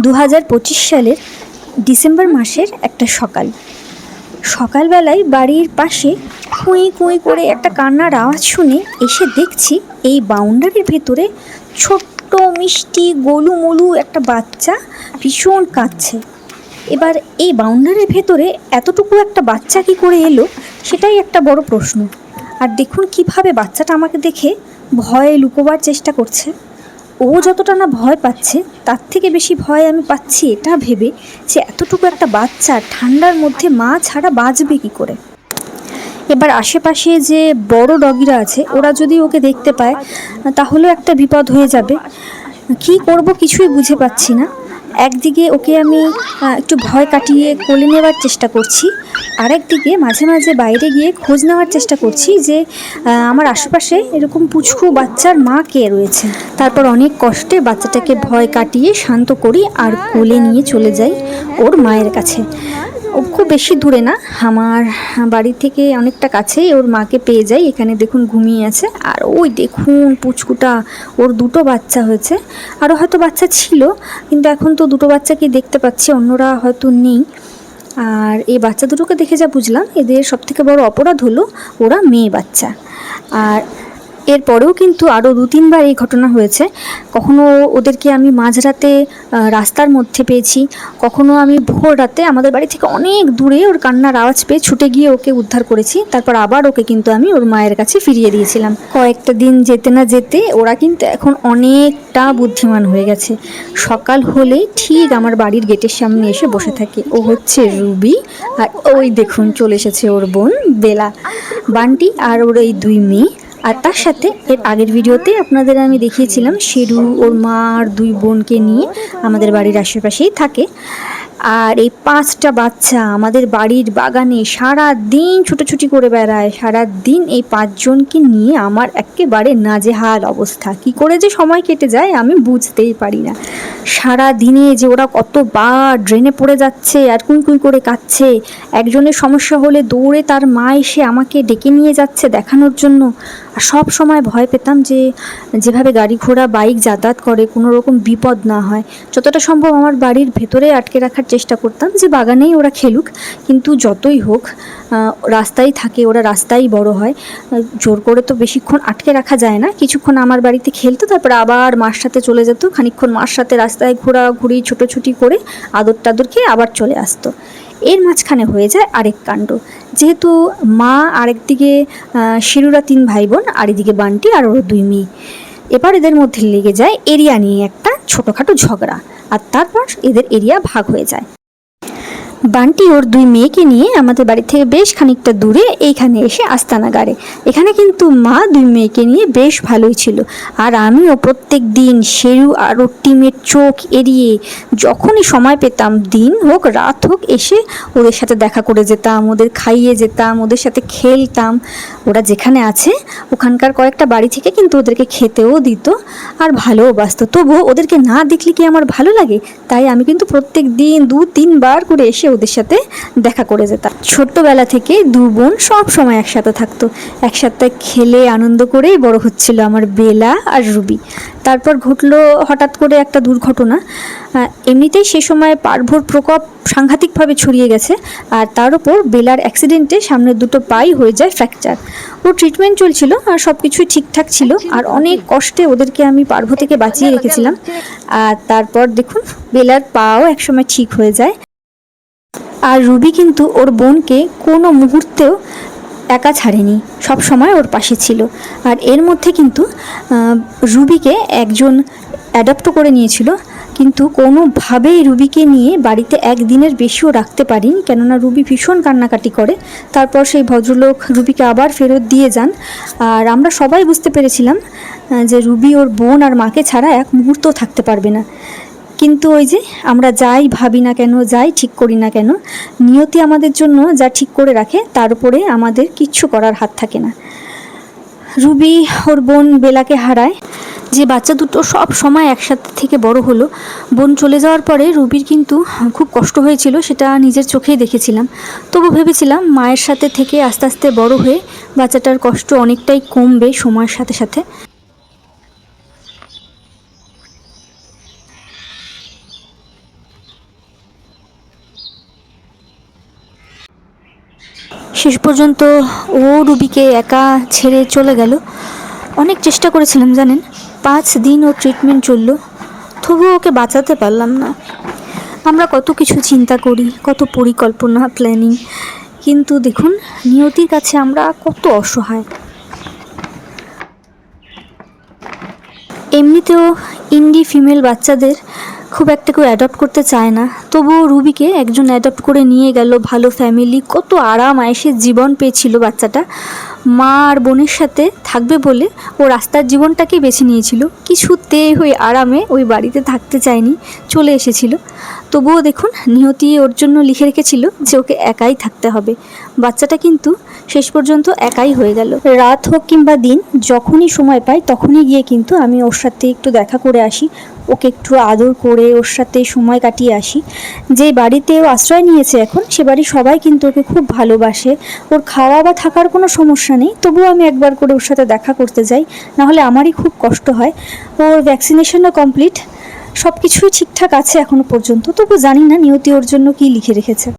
2025 সালের ডিসেম্বর মাসের একটা সকালবেলায় বাড়ির পাশে কুঁই কুঁই করে একটা কান্নার আওয়াজ শুনে এসে দেখছি এই বাউন্ডারির ভেতরে ছোট্ট মিষ্টি গোলুমোলু একটা বাচ্চা ভীষণ কাঁদছে। এবার এই বাউন্ডারির ভেতরে এতটুকু একটা বাচ্চা কী করে এলো সেটাই একটা বড় প্রশ্ন। আর দেখুন কিভাবে বাচ্চাটা আমাকে দেখে ভয়ে লুকোবার চেষ্টা করছে। ও যতটা না ভয় পাচ্ছে তার থেকে বেশি ভয় আমি পাচ্ছি এটা ভেবে যে এতটুকু একটা বাচ্চা ঠান্ডার মধ্যে মা ছাড়া বাঁচবে কী করে। এবার আশেপাশে যে বড় ডগিরা আছে ওরা যদি ওকে দেখতে পায় তাহলে একটা বিপদ হয়ে যাবে। কি করব কিছুই বুঝে পাচ্ছি না। একদিকে ওকে আমি একটু ভয় কাটিয়ে কোলে নেওয়ার চেষ্টা করছি, আরেকদিকে মাঝে মাঝে বাইরে গিয়ে খোঁজ নেওয়ার চেষ্টা করছি যে আমার আশেপাশে এরকম পুচকু বাচ্চার মা কে রয়েছে। তারপর অনেক কষ্টে বাচ্চাটাকে ভয় কাটিয়ে শান্ত করি আর কোলে নিয়ে চলে যাই ওর মায়ের কাছে। ও খুব বেশি দূরে না, আমার বাড়ি থেকে অনেকটা কাছেই ওর মাকে পেয়ে যাই। এখানে দেখুন ঘুমিয়ে আছে। আর ওই দেখুন পুচকুটা, ওর দুটো বাচ্চা হয়েছে, আরও হয়তো বাচ্চা ছিল কিন্তু এখন তো দুটো বাচ্চাকে দেখতে পাচ্ছি, অন্যরা হয়তো নেই। আর এই বাচ্চা দুটোকে দেখে যা বুঝলাম এদের সবথেকে বড় অপরাধ হলো ওরা মেয়ে বাচ্চা। আর এরপরেও কিন্তু আরও 2-3 বার এই ঘটনা হয়েছে। কখনো ওদেরকে আমি মাঝরাতে রাস্তার মধ্যে পেয়েছি, কখনো আমি ভোর রাতে আমাদের বাড়ি থেকে অনেক দূরে ওর কান্নার আওয়াজ পেয়ে ছুটে গিয়ে ওকে উদ্ধার করেছি। তারপর আবার ওকে কিন্তু আমি ওর মায়ের কাছে ফিরিয়ে দিয়েছিলাম। কয়েকটা দিন যেতে না যেতে ওরা কিন্তু এখন অনেকটা বুদ্ধিমান হয়ে গেছে। সকাল হলেই ঠিক আমার বাড়ির গেটের সামনে এসে বসে থাকে। ও হচ্ছে রুবি, আর ওই দেখুন চলে এসেছে ওর বোন বেলা, বান্টি আর ওর এই 2 মেয়ে। আর তার সাথে এর আগের ভিডিওতে আপনাদের আমি দেখিয়েছিলাম শেরু ওর মা আর 2 বোনকে নিয়ে আমাদের বাড়ির আশেপাশেই থাকে। আর এই 5টা বাচ্চা আমাদের বাড়ির বাগানে সারা দিন ছুটোছুটি করে বেড়ায়। সারা দিন এই 5 জনকে নিয়ে আমার একেবারে নাজেহাল অবস্থা। কি করে যে সময় কেটে যায় আমি বুঝতেই পারি না। সারা দিনে যে ওরা কতবার ড্রেনে পড়ে যাচ্ছে আর কুঁই কুঁই করে কাঁদছে। একজনের সমস্যা হলে দৌড়ে তার মা এসে আমাকে ডেকে নিয়ে যাচ্ছে দেখানোর জন্য। আর সব সময় ভয় পেতাম যে যেভাবে গাড়ি ঘোড়া বাইক যাতায়াত করে কোনো রকম বিপদ না হয়। যতটা সম্ভব আমার বাড়ির ভেতরে আটকে রাখার চেষ্টা করতাম যে বাগানেই ওরা খেলুক, কিন্তু যতই হোক রাস্তায় থাকে ওরা, রাস্তায় বড় হয়, জোর করে তো বেশিক্ষণ আটকে রাখা যায় না। কিছুক্ষণ আমার বাড়িতে খেলতো, তারপর আবার মার সাথে চলে যেত, খানিকক্ষণ মার সাথে রাস্তায় ঘোরাঘুরি ছোটোছুটি করে আদর টাদর খেয়ে আবার চলে আসতো। এর মাঝখানে হয়ে যায় আরেক কাণ্ড। যেহেতু মা আরেকদিকে শিরুরা 3 ভাই বোন, আর এদিকে বান্টি আর ওর 2 মেয়ে। এবার এদের মধ্যে লেগে যায় এরিয়া নিয়ে একটা ছোটোখাটো ঝগড়া, আর তারপর এদের এরিয়া ভাগ হয়ে যায়। বান্টি ওর 2 মেয়েকে নিয়ে আমাদের বাড়ি থেকে বেশ খানিকটা দূরে এইখানে এসে আস্তানা গাড়ে। এখানে কিন্তু মা 2 মেয়েকে নিয়ে বেশ ভালোই ছিল। আর আমিও প্রত্যেক দিন শেরু আর ওর টিমের চোখ এড়িয়ে যখনই সময় পেতাম, দিন হোক রাত হোক, এসে ওদের সাথে দেখা করে যেতাম, ওদের খাইয়ে যেতাম, ওদের সাথে খেলতাম। ওরা যেখানে আছে ওখানকার কয়েকটা বাড়ি থেকে কিন্তু ওদেরকে খেতেও দিত আর ভালোও বাসত। তবুও ওদেরকে না দেখলে কি আমার ভালো লাগে? তাই আমি কিন্তু প্রত্যেক দিন 2-3 বার করে এসে ওদের সাথে দেখা করে যেতাম। ছোট্টবেলা থেকে 2 বোন সব সময় একসাথে থাকতো, একসাথে খেলে আনন্দ করেই বড় হচ্ছিল আমার বেলা আর রুবি। তারপর ঘটলো হঠাৎ করে একটা দুর্ঘটনা। এমনিতেই সে সময় পার্ভোর প্রকোপ সাংঘাতিকভাবে ছড়িয়ে গেছে, আর তার উপর বেলার অ্যাক্সিডেন্টে সামনের 2টো পাই হয়ে যায় ফ্র্যাকচার। ওর ট্রিটমেন্ট চলছিল আর সব কিছুই ঠিকঠাক ছিল, আর অনেক কষ্টে ওদেরকে আমি পার্ভো থেকে বাঁচিয়ে রেখেছিলাম। আর তারপর দেখুন বেলার পাও একসময় ঠিক হয়ে যায়। আর রুবি কিন্তু ওর বোনকে কোনো মুহূর্তেও একা ছাড়েনি, সব সময় ওর পাশে ছিল। আর এর মধ্যে কিন্তু রুবিকে একজন অ্যাডপ্ট করে নিয়েছিল, কিন্তু কোনোভাবেই রুবিকে নিয়ে বাড়িতে 1 দিনের বেশিও রাখতে পারিনি, কেননা রুবি ভীষণ কান্নাকাটি করে। তারপর সেই ভদ্রলোক রুবিকে আবার ফেরত দিয়ে যান। আর আমরা সবাই বুঝতে পেরেছিলাম যে রুবি ওর বোন আর মাকে ছাড়া 1 মুহূর্তও থাকতে পারবে না। কিন্তু ওই যে আমরা যাই ভাবি না কেন, যাই ঠিক করি না কেন, নিয়তি আমাদের জন্য যা ঠিক করে রাখে তার উপরে আমাদের কিচ্ছু করার হাত থাকে না। রুবি ওর বোন বেলাকে হারায়। যে বাচ্চা দুটো সব সময় একসাথে থেকে বড় হলো, বোন চলে যাওয়ার পরে রুবির কিন্তু খুব কষ্ট হয়েছিল, সেটা নিজের চোখেই দেখেছিলাম। তবু ভেবেছিলাম মায়ের সাথে থেকে আস্তে আস্তে বড় হয়ে বাচ্চাটার কষ্ট অনেকটাই কমবে সময়ের সাথে সাথে। শেষ পর্যন্ত ও রুবিকে একা ছেড়ে চলে গেল। অনেক চেষ্টা করেছিলাম জানেন, 5 দিন ও ট্রিটমেন্ট চললো, তবুও ওকে বাঁচাতে পারলাম না। আমরা কত কিছু চিন্তা করি, কত পরিকল্পনা, প্ল্যানিং, কিন্তু দেখুন নিয়তির কাছে আমরা কত অসহায়। এমনিতেও ইন্ডি ফিমেল বাচ্চাদের খুব একটা কেউ অ্যাডপ্ট করতে চায় না, তবুও রুবিকে একজন অ্যাডপ্ট করে নিয়ে গেল। ভালো ফ্যামিলি, কত আরাম আয়েশের জীবন পেয়েছিল বাচ্চাটা। মা আর বোনের সাথে থাকবে বলে ও রাস্তার জীবনটাকেই বেছে নিয়েছিল, কিছুতেই ওই আরামে ওই বাড়িতে থাকতে চায়নি, চলে এসেছিল। তবুও দেখুন নিয়তি ওর জন্য লিখে রেখেছিল যে ওকে একাই থাকতে হবে। বাচ্চাটা কিন্তু শেষ পর্যন্ত একাই হয়ে গেল। রাত হোক কিংবা দিন, যখনই সময় পাই তখনই গিয়ে কিন্তু আমি ওর সাথে একটু দেখা করে আসি, ওকে একটু আদর করে ওর সাথে সময় কাটিয়ে আসি। যে বাড়িতে ও আশ্রয় নিয়েছে এখন, সে বাড়ির সবাই কিন্তু ওকে খুব ভালোবাসে। ওর খাওয়া বা থাকার কোনো সমস্যা নেই, তবুও আমি একবার করে ওর সাথে দেখা করতে যাই, নাহলে আমারই খুব কষ্ট হয়। ওর ভ্যাকসিনেশনও কমপ্লিট, সব কিছুই ঠিকঠাক আছে এখনো পর্যন্ত, তবু জানি না নিয়তি ওর জন্য কী লিখে রেখেছে।